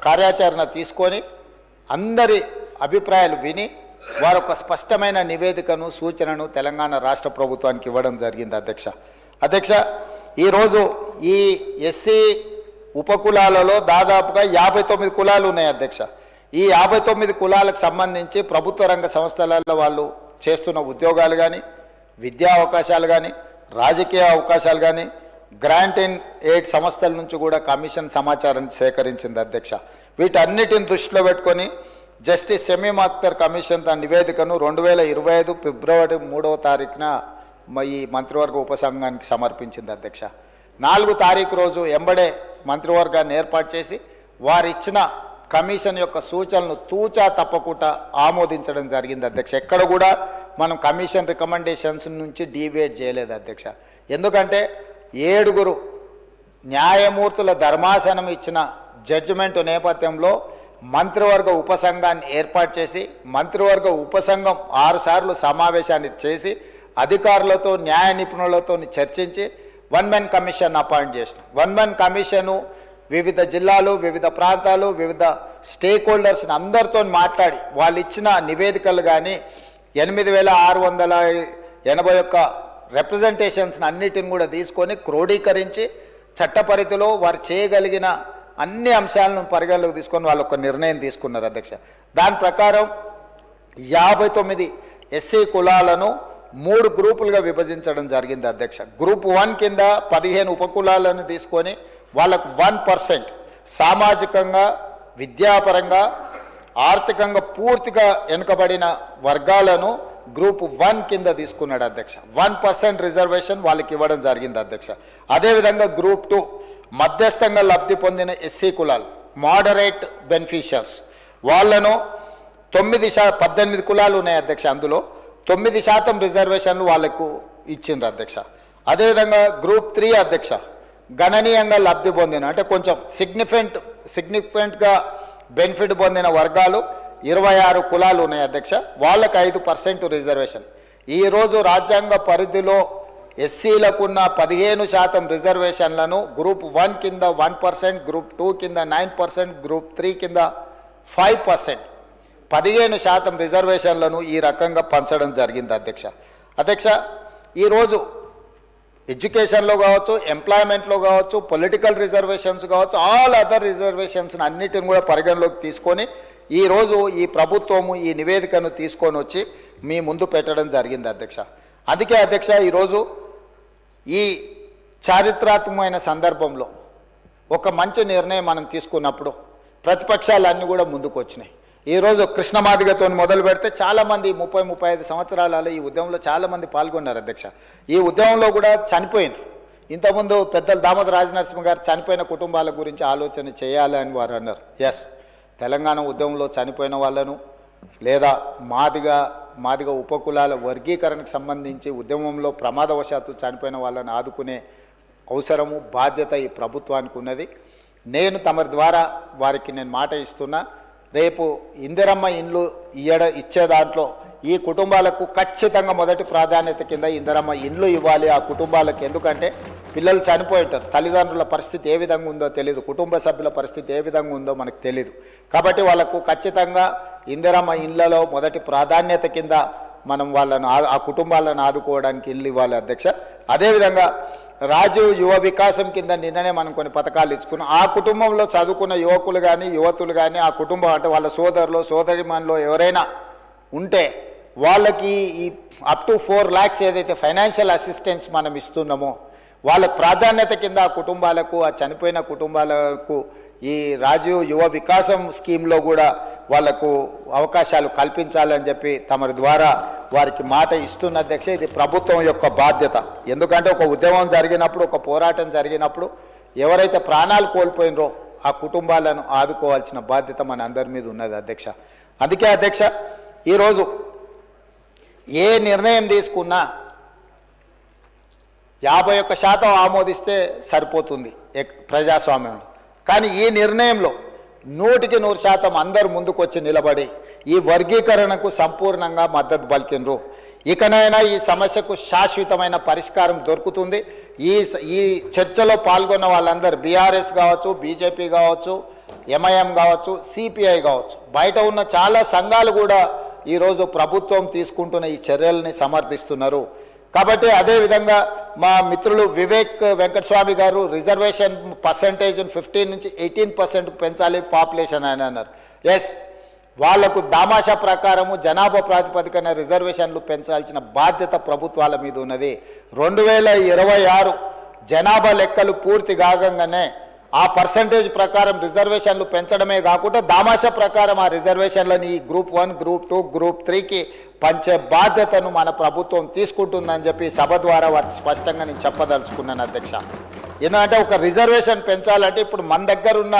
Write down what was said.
కార్యాచరణ తీసుకొని అందరి అభిప్రాయాలు విని వారొక స్పష్టమైన నివేదికను సూచనను తెలంగాణ రాష్ట్ర ప్రభుత్వానికి ఇవ్వడం జరిగింది అధ్యక్ష ఈరోజు ఈ ఎస్సీ ఉపకులాలలో దాదాపుగా 59 కులాలు ఉన్నాయి అధ్యక్ష. ఈ 59 కులాలకు సంబంధించి ప్రభుత్వ రంగ సంస్థలలో వాళ్ళు చేస్తున్న ఉద్యోగాలు కానీ, విద్యా అవకాశాలు కానీ, రాజకీయ అవకాశాలు కానీ, గ్రాంట్ అండ్ ఎయిడ్ సంస్థల నుంచి కూడా కమిషన్ సమాచారాన్ని సేకరించింది అధ్యక్ష. వీటన్నిటిని దృష్టిలో పెట్టుకొని జస్టిస్ షమీం అఖ్తర్ కమిషన్ తన నివేదికను 2025 ఫిబ్రవరి 3వ తారీఖున ఈ మంత్రివర్గ ఉపసంఘానికి సమర్పించింది అధ్యక్ష. 4 తారీఖు రోజు ఎంబడే మంత్రివర్గాన్ని ఏర్పాటు చేసి వారిచ్చిన కమిషన్ యొక్క సూచనలను తూచా తప్పకుండా ఆమోదించడం జరిగింది అధ్యక్ష. ఎక్కడ కూడా మనం కమిషన్ రికమెండేషన్స్ నుంచి డీవియేట్ చేయలేదు అధ్యక్ష. ఎందుకంటే 7 న్యాయమూర్తుల ధర్మాసనం ఇచ్చిన జడ్జిమెంట్ నేపథ్యంలో మంత్రివర్గ ఉపసంఘాన్ని ఏర్పాటు చేసి మంత్రివర్గ ఉపసంఘం 6 సార్లు సమావేశాన్ని చేసి అధికారులతో న్యాయ నిపుణులతో చర్చించి 1 మ్యాన్ కమిషన్ అపాయింట్ చేసిన 1 మ్యాన్ కమిషను వివిధ జిల్లాలు, వివిధ ప్రాంతాలు, వివిధ స్టేక్ హోల్డర్స్ని అందరితో మాట్లాడి వాళ్ళు ఇచ్చిన నివేదికలు కానీ 8681 రిప్రజెంటేషన్స్ని అన్నిటిని కూడా తీసుకొని క్రోడీకరించి చట్టపరిధిలో వారు చేయగలిగిన అన్ని అంశాలను పరిగణలోకి తీసుకొని వాళ్ళు ఒక నిర్ణయం తీసుకున్నారు అధ్యక్ష. దాని ప్రకారం 59 ఎస్సీ కులాలను 3 గ్రూపులుగా విభజించడం జరిగింది అధ్యక్ష. గ్రూప్ 1 కింద 15 ఉపకులాలను తీసుకొని వాళ్ళకు 1% సామాజికంగా, విద్యాపరంగా, ఆర్థికంగా పూర్తిగా వెనుకబడిన వర్గాలను గ్రూప్ 1 కింద తీసుకున్నాడు అధ్యక్ష. 1% రిజర్వేషన్ వాళ్ళకి ఇవ్వడం జరిగింది అధ్యక్ష. అదేవిధంగా గ్రూప్ 2 మధ్యస్థంగా లబ్ధి పొందిన ఎస్సీ కులాలు, మోడరేట్ బెనిఫిషియర్స్, వాళ్ళను 18 కులాలు ఉన్నాయి అధ్యక్ష. అందులో 9% రిజర్వేషన్లు వాళ్ళకు ఇచ్చిండ్రు అధ్యక్ష. అదేవిధంగా గ్రూప్ 3 అధ్యక్ష గణనీయంగా లబ్ధి పొందిన అంటే కొంచెం సిగ్నిఫికెంట్గా బెనిఫిట్ పొందిన వర్గాలు 26 కులాలు ఉన్నాయి అధ్యక్ష. వాళ్ళకు 5% రిజర్వేషన్. ఈరోజు రాజ్యాంగ పరిధిలో ఎస్సీలకున్న 15% రిజర్వేషన్లను గ్రూప్ 1 కింద 1%, గ్రూప్ 2 కింద 9%, గ్రూప్ 3 కింద 5%, 15% రిజర్వేషన్లను ఈ రకంగా పంచడం జరిగింది అధ్యక్ష. ఈరోజు ఎడ్యుకేషన్లో కావచ్చు, ఎంప్లాయ్మెంట్లో కావచ్చు, పొలిటికల్ రిజర్వేషన్స్ కావచ్చు, ఆల్ అదర్ రిజర్వేషన్స్ అన్నిటిని కూడా పరిగణలోకి తీసుకొని ఈరోజు ఈ ప్రభుత్వము ఈ నివేదికను తీసుకొని వచ్చి మీ ముందు పెట్టడం జరిగింది అధ్యక్ష. అందుకే అధ్యక్ష ఈరోజు ఈ చారిత్రాత్మకమైన సందర్భంలో ఒక మంచి నిర్ణయం మనం తీసుకున్నప్పుడు ప్రతిపక్షాలన్నీ కూడా ముందుకు వచ్చినాయి. ఈరోజు కృష్ణమాదిగతో మొదలు పెడితే చాలామంది 30-35 సంవత్సరాలలో ఈ ఉద్యమంలో చాలామంది పాల్గొన్నారు అధ్యక్ష. ఈ ఉద్యమంలో కూడా చనిపోయినారు. ఇంతకుముందు పెద్దలు దామోదర రాజనరసింహ గారు చనిపోయిన కుటుంబాల గురించి ఆలోచన చేయాలి అని వారు అన్నారు. ఎస్, తెలంగాణ ఉద్యమంలో చనిపోయిన వాళ్ళను లేదా మాదిగ ఉపకులాల వర్గీకరణకు సంబంధించి ఉద్యమంలో ప్రమాదవశాత్తు చనిపోయిన వాళ్ళని ఆదుకునే అవసరము, బాధ్యత ఈ ప్రభుత్వానికి ఉన్నది. నేను తమరి ద్వారా వారికి నేను మాట ఇస్తున్నా, రేపు ఇందిరమ్మ ఇండ్లు ఇచ్చే దాంట్లో ఈ కుటుంబాలకు ఖచ్చితంగా మొదటి ప్రాధాన్యత కింద ఇందిరమ్మ ఇండ్లు ఇవ్వాలి ఆ కుటుంబాలకు. ఎందుకంటే పిల్లలు చనిపోయింటారు, తల్లిదండ్రుల పరిస్థితి ఏ విధంగా ఉందో తెలియదు, కుటుంబ సభ్యుల పరిస్థితి ఏ విధంగా ఉందో మనకు తెలియదు. కాబట్టి వాళ్ళకు ఖచ్చితంగా ఇందిరమ్మ ఇండ్లలో మొదటి ప్రాధాన్యత కింద మనం వాళ్ళను ఆ కుటుంబాలను ఆదుకోవడానికి ఇల్లు ఇవ్వాలి అధ్యక్ష. అదేవిధంగా రాజీవ్ యువ వికాసం కింద నిన్ననే మనం కొన్ని పథకాలు ఇచ్చుకున్నాం. ఆ కుటుంబంలో చదువుకున్న యువకులు కానీ యువతులు కానీ ఆ కుటుంబం అంటే వాళ్ళ సోదరులు సోదరిమణులు ఎవరైనా ఉంటే వాళ్ళకి ఈ అప్ టు 4 lakhs ఏదైతే ఫైనాన్షియల్ అసిస్టెన్స్ మనం ఇస్తున్నామో వాళ్ళ ప్రాధాన్యత కింద ఆ కుటుంబాలకు, ఆ చనిపోయిన కుటుంబాలకు ఈ రాజీవ్ యువ వికాసం స్కీమ్లో కూడా వాళ్లకు అవకాశాలు కల్పించాలని చెప్పి తమరి ద్వారా వారికి మాట ఇస్తున్న అధ్యక్ష. ఇది ప్రభుత్వం యొక్క బాధ్యత. ఎందుకంటే ఒక ఉద్యమం జరిగినప్పుడు, ఒక పోరాటం జరిగినప్పుడు ఎవరైతే ప్రాణాలు కోల్పోయినరో ఆ కుటుంబాలను ఆదుకోవాల్సిన బాధ్యత మన అందరి మీద ఉన్నది అధ్యక్ష. అందుకే అధ్యక్ష ఈరోజు ఏ నిర్ణయం తీసుకున్నా 51% ఆమోదిస్తే సరిపోతుంది ప్రజాస్వామ్యంలో. కానీ ఈ నిర్ణయంలో 100% అందరూ ముందుకు వచ్చి నిలబడి ఈ వర్గీకరణకు సంపూర్ణంగా మద్దతు పలికినరు. ఇకనైనా ఈ సమస్యకు శాశ్వతమైన పరిష్కారం దొరుకుతుంది. ఈ చర్చలో పాల్గొన్న వాళ్ళందరూ బీఆర్ఎస్ కావచ్చు, బీజేపీ కావచ్చు, ఎంఐఎం కావచ్చు, సిపిఐ కావచ్చు, బయట ఉన్న చాలా సంఘాలు కూడా ఈరోజు ప్రభుత్వం తీసుకుంటున్న ఈ చర్యల్ని సమర్థిస్తున్నారు. కాబట్టి అదేవిధంగా మా మిత్రులు వివేక్ వెంకటస్వామి గారు రిజర్వేషన్ పర్సంటేజ్ 15 నుంచి 18% పెంచాలి పాపులేషన్ అని అన్నారు. ఎస్, వాళ్లకు దామాషా ప్రకారము జనాభా ప్రాతిపదికన రిజర్వేషన్లు పెంచాల్సిన బాధ్యత ప్రభుత్వాల మీద ఉన్నది. 2026 జనాభా లెక్కలు పూర్తి కాగానే ఆ పర్సంటేజ్ ప్రకారం రిజర్వేషన్లు పెంచడమే కాకుండా దామాషా ప్రకారం ఆ రిజర్వేషన్లని ఈ గ్రూప్ 1, గ్రూప్ 2, గ్రూప్ 3కి పంచే బాధ్యతను మన ప్రభుత్వం తీసుకుంటుందని చెప్పి సభ ద్వారా వారికి స్పష్టంగా నేను చెప్పదలుచుకున్నాను అధ్యక్ష. ఎందుకంటే ఒక రిజర్వేషన్ పెంచాలంటే ఇప్పుడు మన దగ్గర ఉన్న